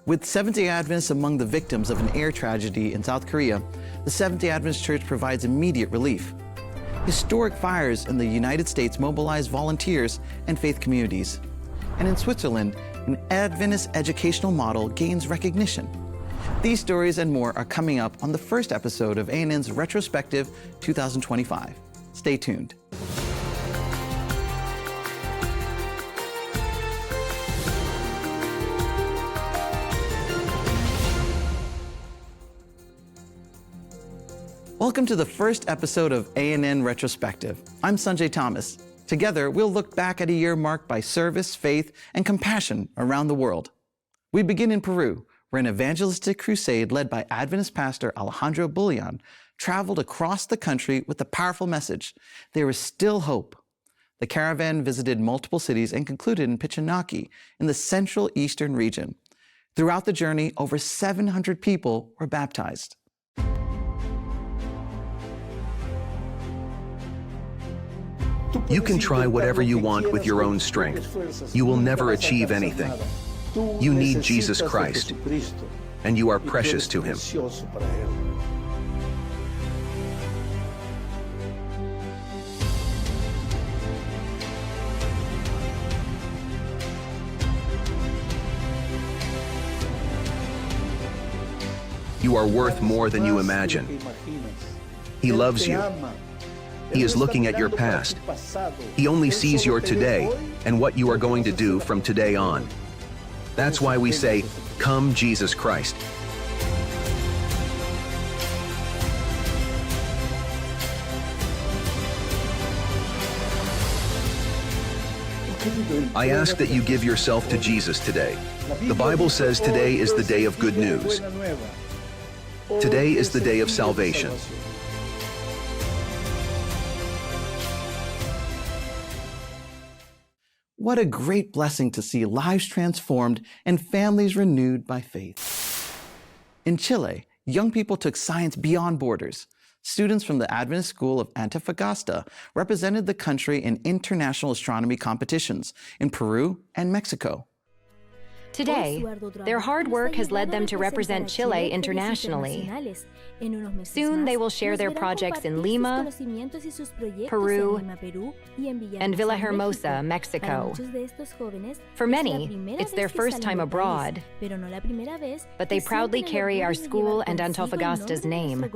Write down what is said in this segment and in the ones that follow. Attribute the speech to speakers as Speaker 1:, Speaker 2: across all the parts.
Speaker 1: With Seventh-day Adventists among the victims of an air tragedy in South Korea, the Seventh-day Adventist Church provides immediate relief. Historic fires in the United States mobilize volunteers and faith communities. And in Switzerland, an Adventist educational model gains recognition. These stories and more are coming up on the first episode of ANN's Retrospective 2025. Stay tuned. Welcome to the first episode of ANN Retrospective. I'm Sanjay Thomas. Together, we'll look back at a year marked by service, faith, and compassion around the world. We begin in Peru, where an evangelistic crusade led by Adventist pastor Alejandro Bullion traveled across the country with the powerful message, there is still hope. The caravan visited multiple cities and concluded in Pichinaki in the central eastern region. Throughout the journey, over 700 people were baptized.
Speaker 2: You can try whatever you want with your own strength. You will never achieve anything. You need Jesus Christ, and you are precious to Him. You are worth more than you imagine. He loves you. He is looking at your past. He only sees your today and what you are going to do from today on. That's why we say, "Come, Jesus Christ." I ask that you give yourself to Jesus today. The Bible says today is the day of good news. Today is the day of salvation.
Speaker 1: What a great blessing to see lives transformed and families renewed by faith. In Chile, young people took science beyond borders. Students from the Adventist School of Antofagasta represented the country in international astronomy competitions in Peru and Mexico.
Speaker 3: Today, their hard work has led them to represent Chile internationally. Soon they will share their projects in Lima, Peru, and Villahermosa, Mexico. For many, it's their first time abroad, but they proudly carry our school and Antofagasta's name.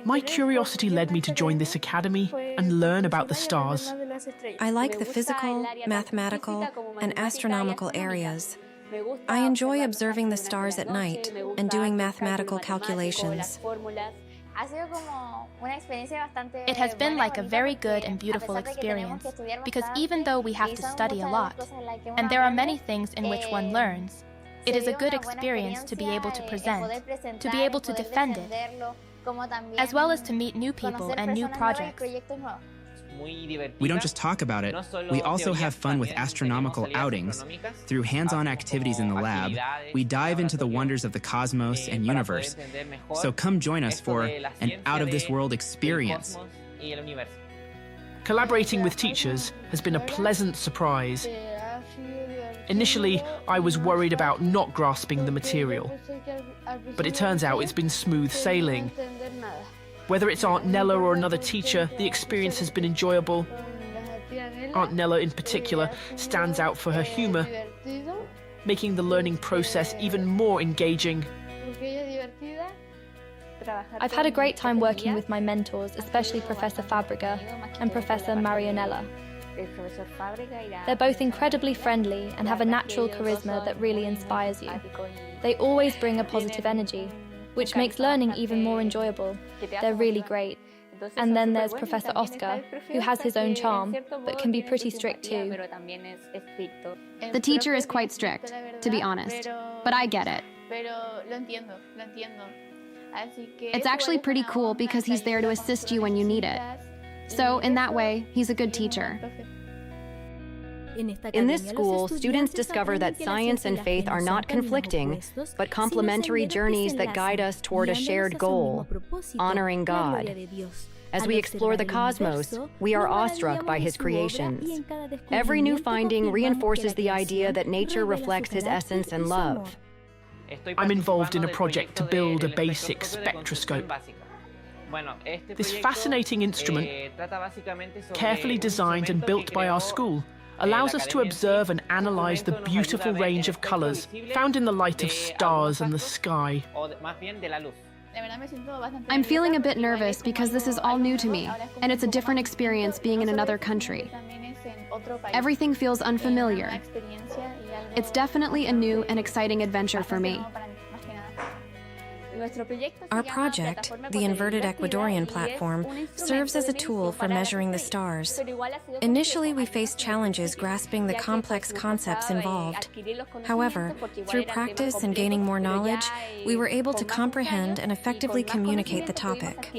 Speaker 4: My curiosity led me to join this academy and learn about the stars.
Speaker 5: I like the physical, mathematical, and astronomical areas. I enjoy observing the stars at night and doing mathematical calculations.
Speaker 6: It has been like a very good and beautiful experience, because even though we have to study a lot, and there are many things in which one learns, it is a good experience to be able to present, to be able to defend it, as well as to meet new people and new projects.
Speaker 7: We don't just talk about it, we also have fun with astronomical outings. Through hands-on activities in the lab, we dive into the wonders of the cosmos and universe. So come join us for an out-of-this-world experience.
Speaker 4: Collaborating with teachers has been a pleasant surprise. Initially, I was worried about not grasping the material, but it turns out it's been smooth sailing. Whether it's Aunt Nella or another teacher, the experience has been enjoyable. Aunt Nella in particular stands out for her humor, making the learning process even more engaging.
Speaker 8: I've had a great time working with my mentors, especially Professor Fabriga and Professor Marianella. They're both incredibly friendly and have a natural charisma that really inspires you. They always bring a positive energy, which makes learning even more enjoyable. They're really great. And then there's Professor Oscar, who has his own charm, but can be pretty strict too.
Speaker 9: The teacher is quite strict, to be honest, but I get it. It's actually pretty cool because he's there to assist you when you need it. So, in that way, he's a good teacher.
Speaker 3: In this school, students discover that science and faith are not conflicting, but complementary journeys that guide us toward a shared goal, honoring God. As we explore the cosmos, we are awestruck by his creations. Every new finding reinforces the idea that nature reflects his essence and love.
Speaker 4: I'm involved in a project to build a basic spectroscope. This fascinating instrument, carefully designed and built by our school, allows us to observe and analyze the beautiful range of colors found in the light of stars and the sky.
Speaker 9: I'm feeling a bit nervous because this is all new to me, and it's a different experience being in another country. Everything feels unfamiliar. It's definitely a new and exciting adventure for me.
Speaker 5: Our project, the Inverted Ecuadorian Platform, serves as a tool for measuring the stars. Initially, we faced challenges grasping the complex concepts involved. However, through practice and gaining more knowledge, we were able to comprehend and effectively communicate the topic.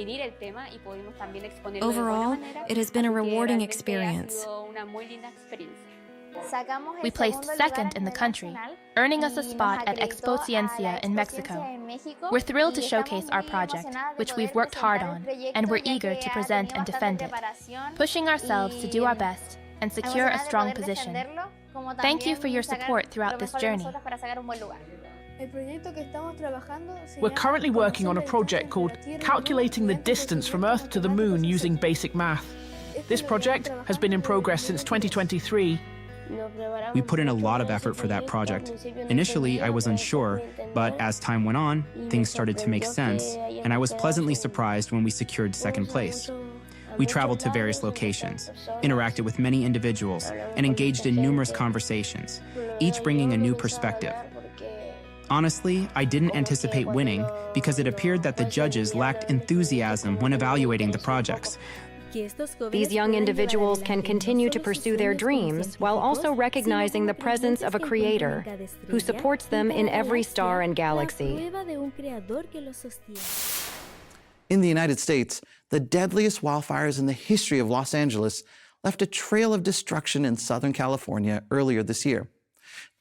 Speaker 5: Overall, it has been a rewarding experience.
Speaker 6: We placed second in the country, earning us a spot at Expo Ciencia in Mexico. We're thrilled to showcase our project, which we've worked hard on, and we're eager to present and defend it, pushing ourselves to do our best and secure a strong position. Thank you for your support throughout this journey.
Speaker 4: We're currently working on a project called Calculating the Distance from Earth to the Moon using basic math. This project has been in progress since 2023.
Speaker 7: We put in a lot of effort for that project. Initially, I was unsure, but as time went on, things started to make sense, and I was pleasantly surprised when we secured second place. We traveled to various locations, interacted with many individuals, and engaged in numerous conversations, each bringing a new perspective. Honestly, I didn't anticipate winning because it appeared that the judges lacked enthusiasm when evaluating the projects.
Speaker 3: These young individuals can continue to pursue their dreams while also recognizing the presence of a creator who supports them in every star and galaxy.
Speaker 1: In the United States, the deadliest wildfires in the history of Los Angeles left a trail of destruction in Southern California earlier this year.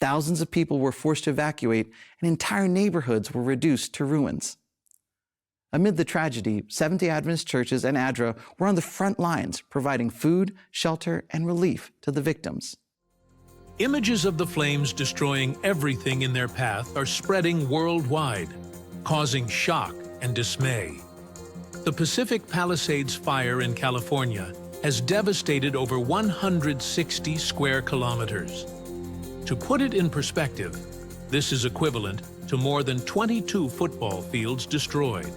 Speaker 1: Thousands of people were forced to evacuate, and entire neighborhoods were reduced to ruins. Amid the tragedy, Seventh-day Adventist churches and ADRA were on the front lines, providing food, shelter, and relief to the victims.
Speaker 10: Images of the flames destroying everything in their path are spreading worldwide, causing shock and dismay. The Pacific Palisades fire in California has devastated over 160 square kilometers. To put it in perspective, this is equivalent to more than 22 football fields destroyed.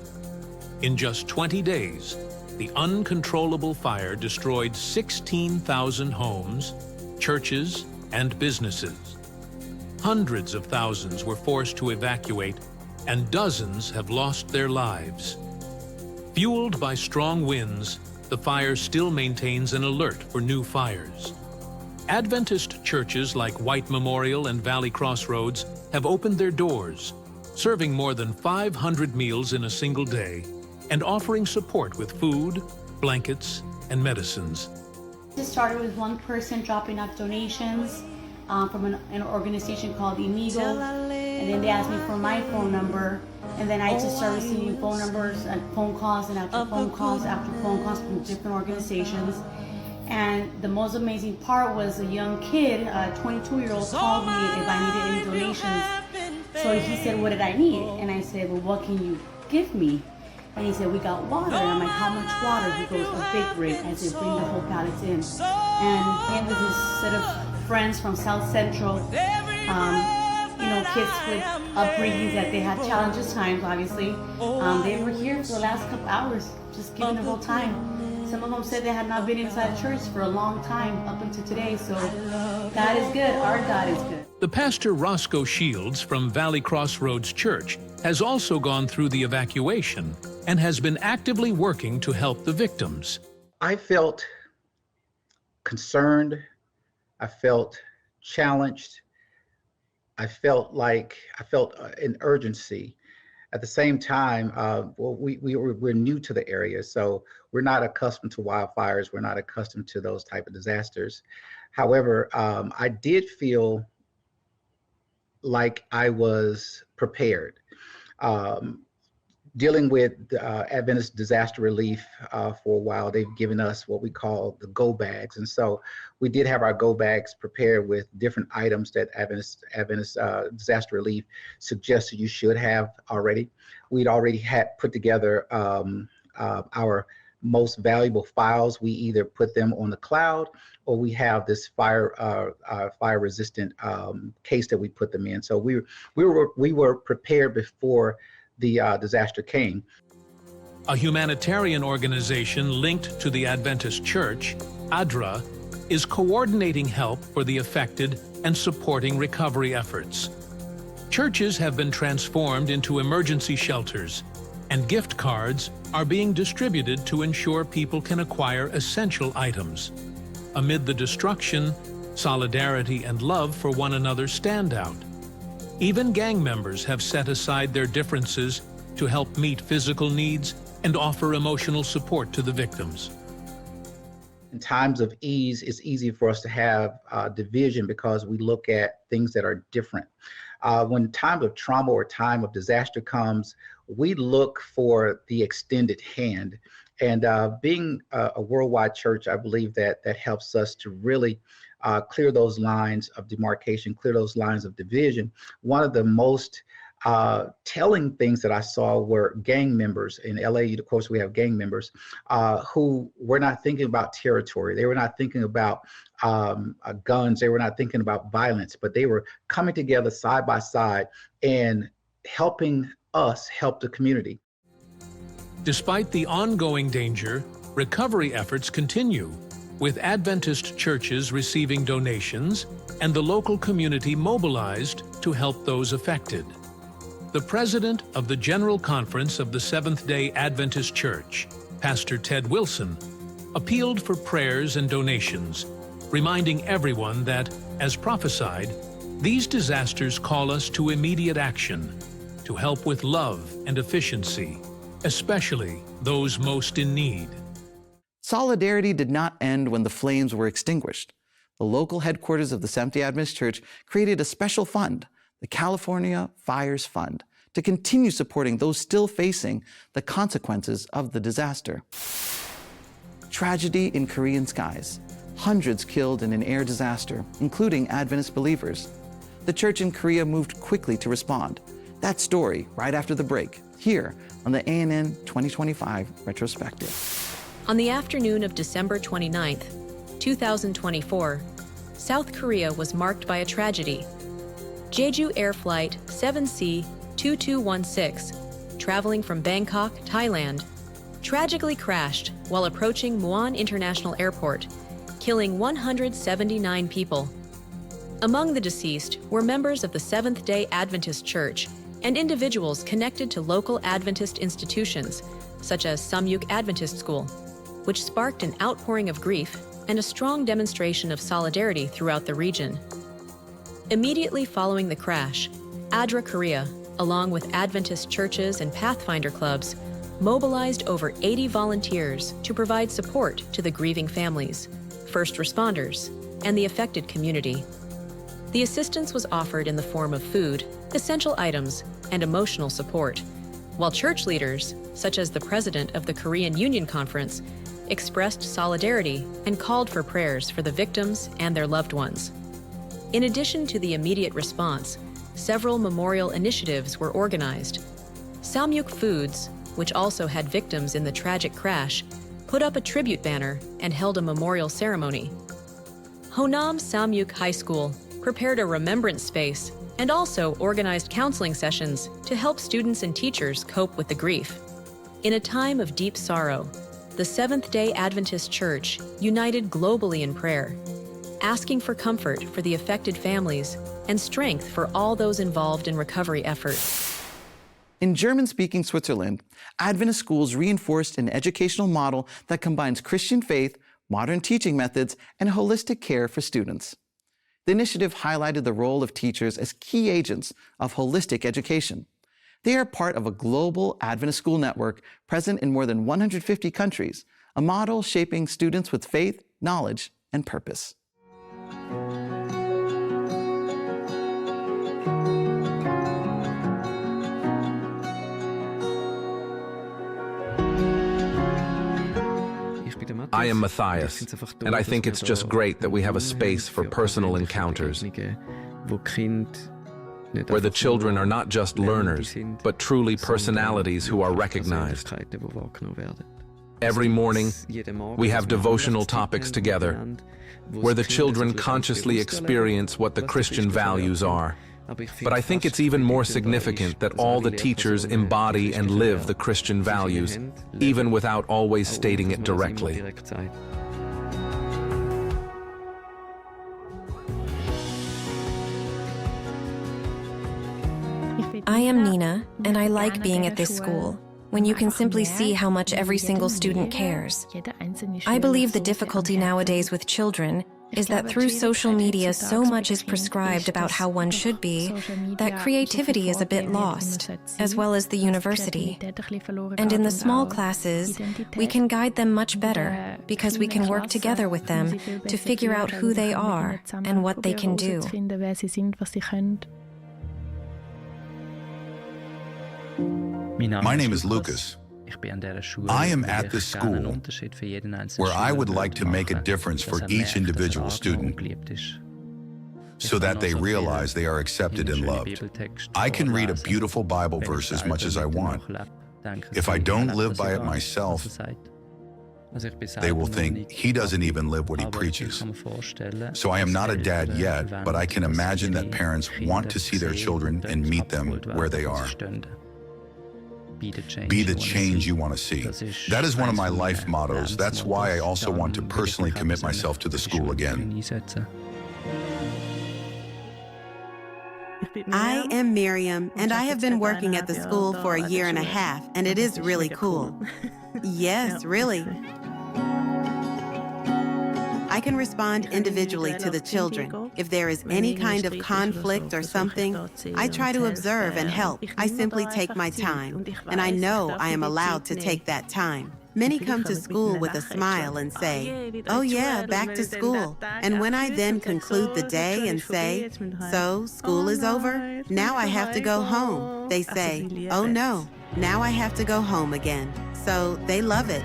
Speaker 10: In just 20 days, the uncontrollable fire destroyed 16,000 homes, churches, and businesses. Hundreds of thousands were forced to evacuate, and dozens have lost their lives. Fueled by strong winds, the fire still maintains an alert for new fires. Adventist churches like White Memorial and Valley Crossroads have opened their doors, serving more than 500 meals in a single day, and offering support with food, blankets, and medicines.
Speaker 11: It started with one person dropping off donations from an organization called Amigo, and then they asked me for my phone number, and then I just started receiving phone numbers and phone calls and after phone calls after phone calls from different organizations. And the most amazing part was a young kid, a 22-year-old, called me if I needed any donations. So he said, what did I need? And I said, well, what can you give me? And he said, we got water. And I'm like, how much water? He goes, a big rig. I said, bring the whole pallets in. And him with his set of friends from South Central, kids with upbringings that they had challenges times, obviously. They were here for the last couple hours, just giving the whole time. Some of them said they had not been inside church for a long time up until today. So God is good. Our God is good.
Speaker 10: The pastor Roscoe Shields from Valley Crossroads Church has also gone through the evacuation and has been actively working to help the victims.
Speaker 12: I felt concerned. I felt challenged. I felt an urgency. At the same time, we're new to the area, so we're not accustomed to wildfires. We're not accustomed to those type of disasters. However, I did feel like I was prepared. dealing with Adventist disaster relief for a while. They've given us what we call the go bags. And so we did have our go bags prepared with different items that Adventist disaster relief suggested you should have already. We'd already had put together our most valuable files. We either put them on the cloud or we have this fire resistant case that we put them in. So we were prepared before the disaster came.
Speaker 10: A humanitarian organization linked to the Adventist Church, ADRA, is coordinating help for the affected and supporting recovery efforts. Churches have been transformed into emergency shelters, and gift cards are being distributed to ensure people can acquire essential items. Amid the destruction, solidarity and love for one another stand out. Even gang members have set aside their differences to help meet physical needs and offer emotional support to the victims.
Speaker 12: In times of ease, it's easy for us to have division because we look at things that are different. When time of trauma or time of disaster comes, we look for the extended hand. And being a worldwide church, I believe that helps us to really clear those lines of demarcation, clear those lines of division. One of the most telling things that I saw were gang members in LA. Of course, we have gang members who were not thinking about territory. They were not thinking about guns. They were not thinking about violence, but they were coming together side by side and helping us help the community.
Speaker 10: Despite the ongoing danger, recovery efforts continue, with Adventist churches receiving donations and the local community mobilized to help those affected. The president of the General Conference of the Seventh-day Adventist Church, Pastor Ted Wilson, appealed for prayers and donations, reminding everyone that, as prophesied, these disasters call us to immediate action, to help with love and efficiency, especially those most in need.
Speaker 1: Solidarity did not end when the flames were extinguished. The local headquarters of the Seventh-day Adventist Church created a special fund, the California Fires Fund, to continue supporting those still facing the consequences of the disaster. Tragedy in Korean skies. Hundreds killed in an air disaster, including Adventist believers. The church in Korea moved quickly to respond. That story right after the break, here on the ANN 2025 Retrospective.
Speaker 13: On the afternoon of December 29th, 2024, South Korea was marked by a tragedy. Jeju Air Flight 7C-2216, traveling from Bangkok, Thailand, tragically crashed while approaching Muan International Airport, killing 179 people. Among the deceased were members of the Seventh-day Adventist Church and individuals connected to local Adventist institutions, such as Samyuk Adventist School, which sparked an outpouring of grief and a strong demonstration of solidarity throughout the region. Immediately following the crash, ADRA Korea, along with Adventist churches and Pathfinder clubs, mobilized over 80 volunteers to provide support to the grieving families, first responders, and the affected community. The assistance was offered in the form of food, essential items, and emotional support, while church leaders, such as the president of the Korean Union Conference, expressed solidarity and called for prayers for the victims and their loved ones. In addition to the immediate response, several memorial initiatives were organized. Samyuk Foods, which also had victims in the tragic crash, put up a tribute banner and held a memorial ceremony. Honam Samyuk High School prepared a remembrance space and also organized counseling sessions to help students and teachers cope with the grief. In a time of deep sorrow, the Seventh-day Adventist Church united globally in prayer, asking for comfort for the affected families and strength for all those involved in recovery efforts.
Speaker 1: In German-speaking Switzerland, Adventist schools reinforced an educational model that combines Christian faith, modern teaching methods, and holistic care for students. The initiative highlighted the role of teachers as key agents of holistic education. They are part of a global Adventist school network present in more than 150 countries, a model shaping students with faith, knowledge, and purpose.
Speaker 2: I am Matthias, and I think it's just great that we have a space for personal encounters, where the children are not just learners, but truly personalities who are recognized. Every morning, we have devotional topics together, where the children consciously experience what the Christian values are. But I think it's even more significant that all the teachers embody and live the Christian values, even without always stating it directly.
Speaker 5: I am Nina, and I like being at this school, when you can simply see how much every single student cares. I believe the difficulty nowadays with children is that through social media so much is prescribed about how one should be, that creativity is a bit lost, as well as the university. And in the small classes, we can guide them much better, because we can work together with them to figure out who they are and what they can do.
Speaker 14: My name is Lucas. I am at this school where I would like to make a difference for each individual student so that they realize they are accepted and loved. I can read a beautiful Bible verse as much as I want. If I don't live by it myself, they will think he doesn't even live what he preaches. So I am not a dad yet, but I can imagine that parents want to see their children and meet them where they are. Be the change you want to see. That is one of my life mottos. That's why I also want to personally commit myself to the school again.
Speaker 15: I am Miriam, and I have been working at the school for a year and a half, and it is really cool. Yes, really. I can respond individually to the children. If there is any kind of conflict or something, I try to observe and help. I simply take my time, and I know I am allowed to take that time. Many come to school with a smile and say, "Oh yeah, back to school." And when I then conclude the day and say, "So, school is over? Now I have to go home," they say, "Oh no, now I have to go home again." So they love it.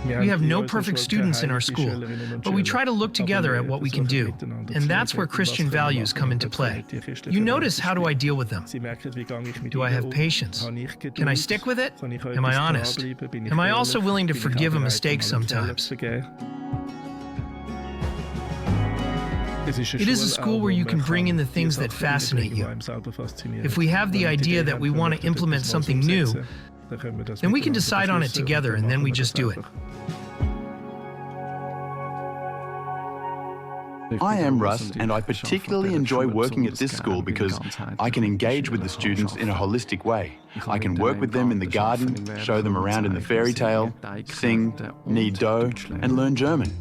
Speaker 4: We have no perfect students in our school, but we try to look together at what we can do. And that's where Christian values come into play. You notice, how do I deal with them? Do I have patience? Can I stick with it? Am I honest? Am I also willing to forgive a mistake sometimes? It is a school where you can bring in the things that fascinate you. If we have the idea that we want to implement something new, then we can decide on it together, and then we just do it.
Speaker 16: I am Russ, and I particularly enjoy working at this school because I can engage with the students in a holistic way. I can work with them in the garden, show them around in the fairy tale, sing, knead dough, and learn German.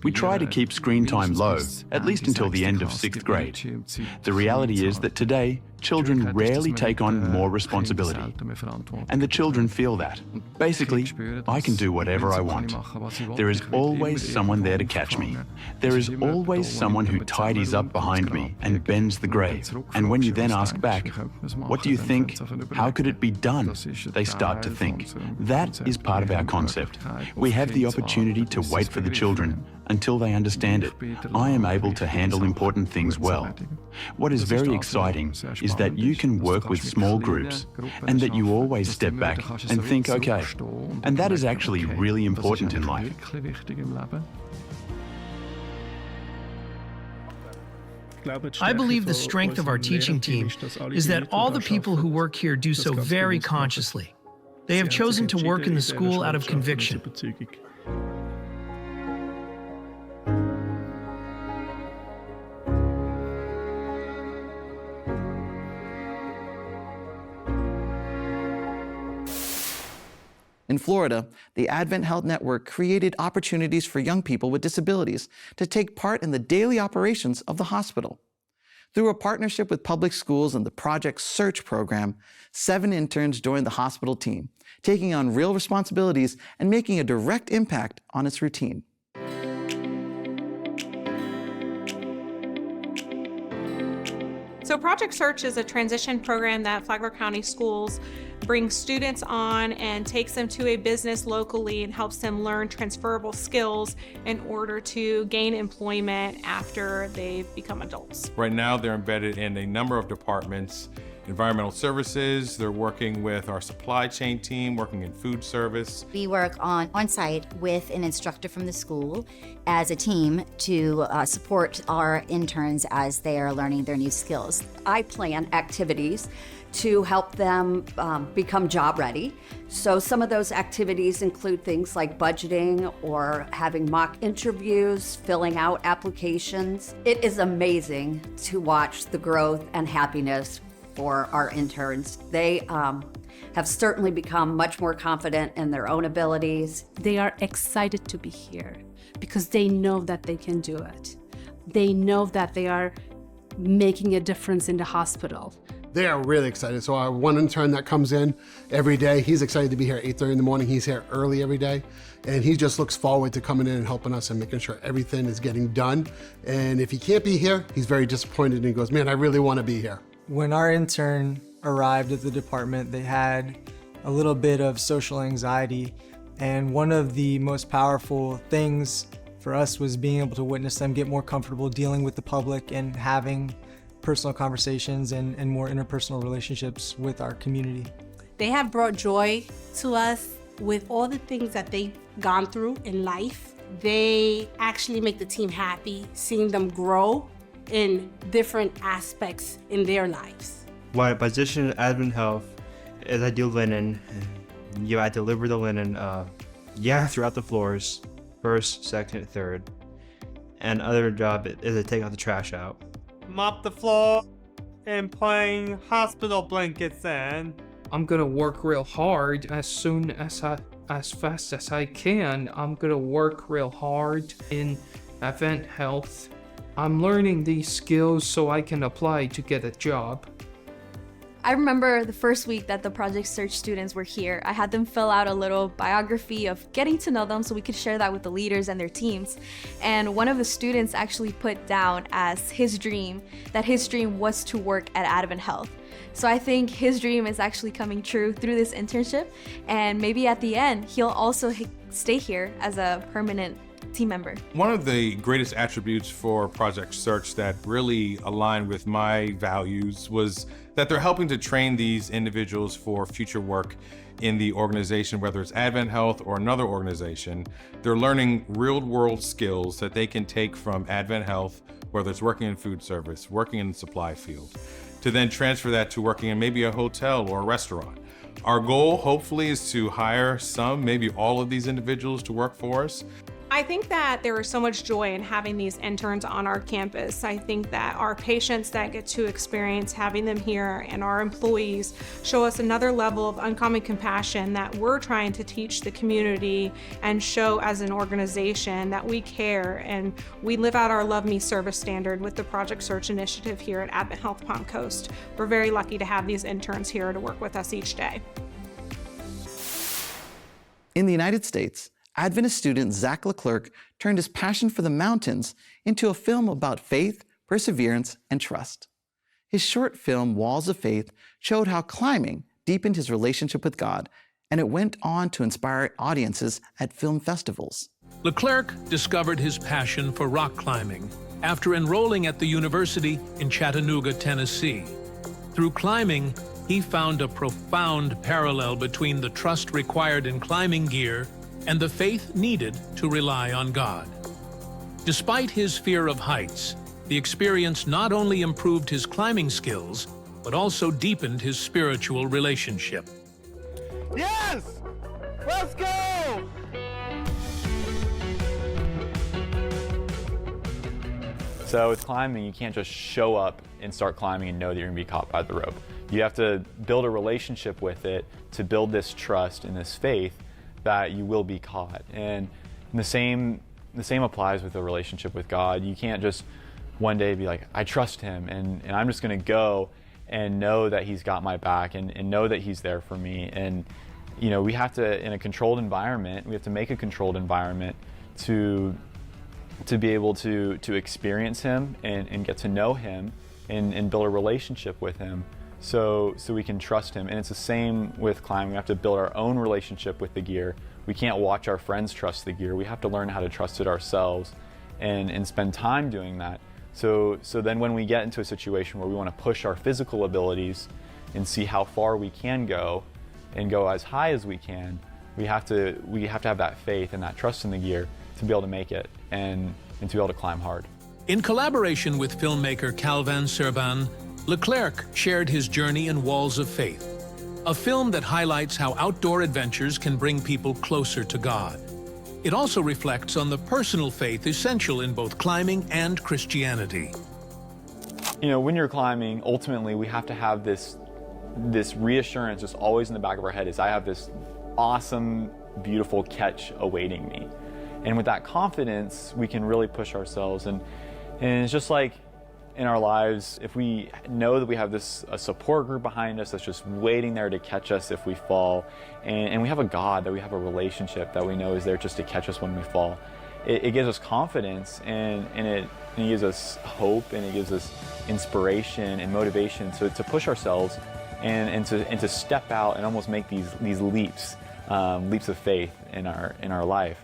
Speaker 16: We try to keep screen time low, at least until the end of 6th grade. The reality is that today, children rarely take on more responsibility. And the children feel that. Basically, I can do whatever I want. There is always someone there to catch me. There is always someone who tidies up behind me and bends the grave. And when you then ask back, "What do you think? How could it be done?" they start to think. That is part of our concept. We have the opportunity to wait for the children until they understand it. I am able to handle important things well. What is very exciting is that you can work with small groups and that you always step back and think, okay, and that is actually really important in life.
Speaker 4: I believe the strength of our teaching team is that all the people who work here do so very consciously. They have chosen to work in the school out of conviction.
Speaker 1: In Florida, the Advent Health Network created opportunities for young people with disabilities to take part in the daily operations of the hospital. Through a partnership with public schools and the Project Search program, 7 interns joined the hospital team, taking on real responsibilities and making a direct impact on its routine.
Speaker 17: So Project Search is a transition program that Flagler County Schools brings students on and takes them to a business locally and helps them learn transferable skills in order to gain employment after they've become adults.
Speaker 18: Right now they're embedded in a number of departments. Environmental services, they're working with our supply chain team, working in food service.
Speaker 19: We work on-site with an instructor from the school as a team to support our interns as they are learning their new skills.
Speaker 20: I plan activities to help them become job ready. So some of those activities include things like budgeting or having mock interviews, filling out applications. It is amazing to watch the growth and happiness for our interns. They have certainly become much more confident in their own abilities.
Speaker 21: They are excited to be here because they know that they can do it. They know that they are making a difference in the hospital.
Speaker 22: They are really excited. So our one intern that comes in every day, he's excited to be here at 8:30 in the morning. He's here early every day. And he just looks forward to coming in and helping us and making sure everything is getting done. And if he can't be here, he's very disappointed and goes, man, I really want to be here.
Speaker 23: When our intern arrived at the department, they had a little bit of social anxiety. And one of the most powerful things for us was being able to witness them get more comfortable dealing with the public and having personal conversations and more interpersonal relationships with our community.
Speaker 21: They have brought joy to us with all the things that they've gone through in life. They actually make the team happy, seeing them grow in different aspects in their lives.
Speaker 24: My position at Advent Health is I do linen. I deliver the linen throughout the floors, first, second, third. And other job is I take out the trash out.
Speaker 25: Mop the floor and putting hospital blankets in.
Speaker 26: I'm gonna work real hard as fast as I can. I'm gonna work real hard in Advent Health. I'm learning these skills so I can apply to get a job.
Speaker 27: I remember the first week that the Project Search students were here, I had them fill out a little biography of getting to know them so we could share that with the leaders and their teams. And one of the students actually put down as his dream that his dream was to work at Advent Health. So I think his dream is actually coming true through this internship, and maybe at the end he'll also stay here as a permanent team member.
Speaker 18: One of the greatest attributes for Project Search that really aligned with my values was that they're helping to train these individuals for future work in the organization, whether it's Advent Health or another organization. They're learning real-world skills that they can take from Advent Health, whether it's working in food service, working in the supply field, to then transfer that to working in maybe a hotel or a restaurant. Our goal, hopefully, is to hire some, maybe all of these individuals to work for us.
Speaker 17: I think that there is so much joy in having these interns on our campus. I think that our patients that get to experience having them here and our employees show us another level of uncommon compassion that we're trying to teach the community and show as an organization that we care and we live out our Love Me service standard with the Project Search initiative here at Advent Health Palm Coast. We're very lucky to have these interns here to work with us each day.
Speaker 1: In the United States, Adventist student Zach Leclerc turned his passion for the mountains into a film about faith, perseverance, and trust. His short film, Walls of Faith, showed how climbing deepened his relationship with God, and it went on to inspire audiences at film festivals.
Speaker 10: Leclerc discovered his passion for rock climbing after enrolling at the university in Chattanooga, Tennessee. Through climbing, he found a profound parallel between the trust required in climbing gear and the faith needed to rely on God. Despite his fear of heights, the experience not only improved his climbing skills, but also deepened his spiritual relationship.
Speaker 25: Yes! Let's go!
Speaker 28: So with climbing, you can't just show up and start climbing and know that you're gonna be caught by the rope. You have to build a relationship with it to build this trust and this faith that you will be caught. And the same applies with a relationship with God. You can't just one day be like, I trust him and I'm just gonna go and know that he's got my back and know that he's there for me. And you know, we have to, in a controlled environment, we have to make a controlled environment to be able to experience him and get to know him and build a relationship with him so we can trust him. And it's the same with climbing. We have to build our own relationship with the gear. We can't watch our friends trust the gear. We have to learn how to trust it ourselves and spend time doing that. So then when we get into a situation where we want to push our physical abilities and see how far we can go and go as high as we can, we have to have that faith and that trust in the gear to be able to make it and to be able to climb hard.
Speaker 10: In collaboration with filmmaker Calvin Serban, Leclerc shared his journey in Walls of Faith, a film that highlights how outdoor adventures can bring people closer to God. It also reflects on the personal faith essential in both climbing and Christianity.
Speaker 28: You know, when you're climbing, ultimately we have to have this reassurance just always in the back of our head is I have this awesome, beautiful catch awaiting me. And with that confidence, we can really push ourselves. And it's just like in our lives, if we know that we have a support group behind us that's just waiting there to catch us if we fall, and we have a God, that we have a relationship that we know is there just to catch us when we fall, it gives us confidence and it gives us hope, and it gives us inspiration and motivation to push ourselves and to step out and almost make these leaps of faith in our life.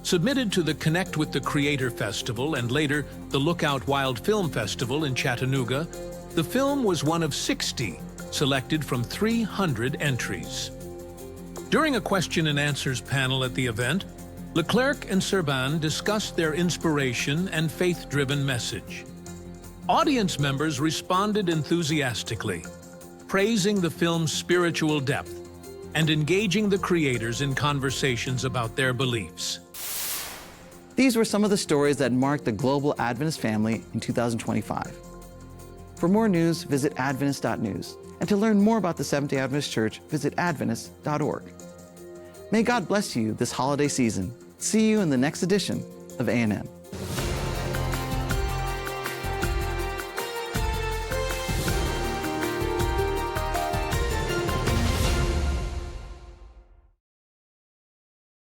Speaker 10: Submitted to the Connect with the Creator Festival and later the Lookout Wild Film Festival in Chattanooga, the film was one of 60 selected from 300 entries. During a question and answers panel at the event, Leclerc and Serban discussed their inspiration and faith-driven message. Audience members responded enthusiastically, praising the film's spiritual depth and engaging the creators in conversations about their beliefs.
Speaker 1: These were some of the stories that marked the global Adventist family in 2025. For more news, visit adventist.news. And to learn more about the Seventh-day Adventist Church, visit adventist.org. May God bless you this holiday season. See you in the next edition of A&N.